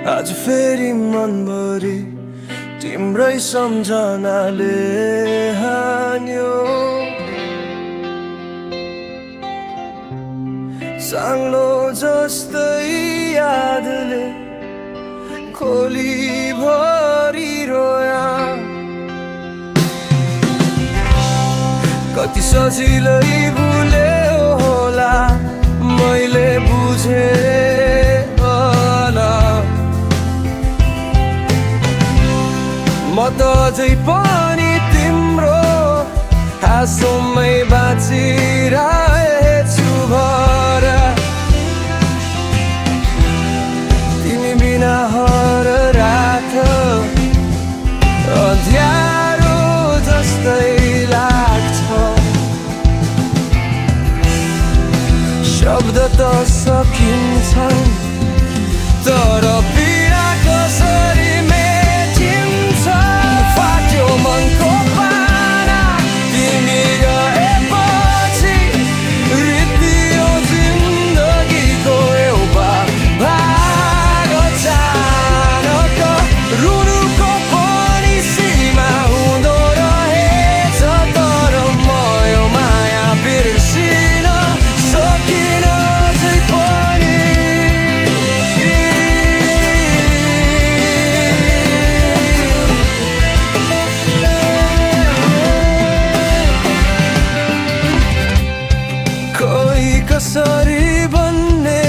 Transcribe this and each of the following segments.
आज फेरि मनभरि तिम्रै सम्झनाले हान्यो। साङ्लो जस्तै यादले खोली भरि रोया। कति सजिलै भुले होला मैले बुझे होला। म त अझै पनि तिम्रो हाँसोमै बाँचिरहेछु भर। तिमी बिना हर रात अँध्यारो जस्तै लाग्छ। शब्द त सकिन्छन् तर पीडा कसरी मेटिन्छ। फाट्यो मनको पाना तिमी गएपछि, रित्तियो जिन्दगीको एउटा भाग अचानक। रुनुको पनि सीमा हुँदो रहेछ, तर म यो माया बिर्सिन सकिन अझै पनि। कोही कसरी भन्ने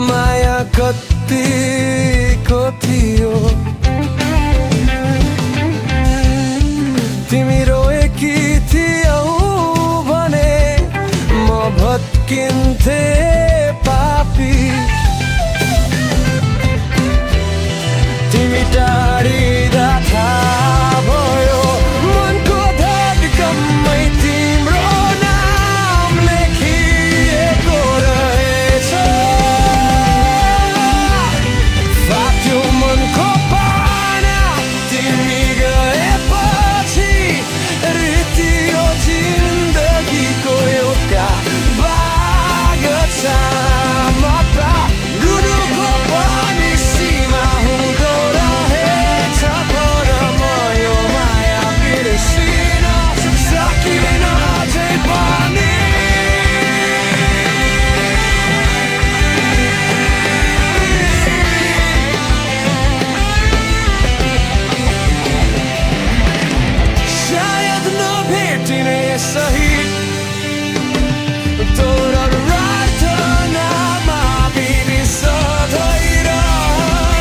माया कतिको थियो। तिमी रोएकी थियौ भने म भत्किन्थे पापी।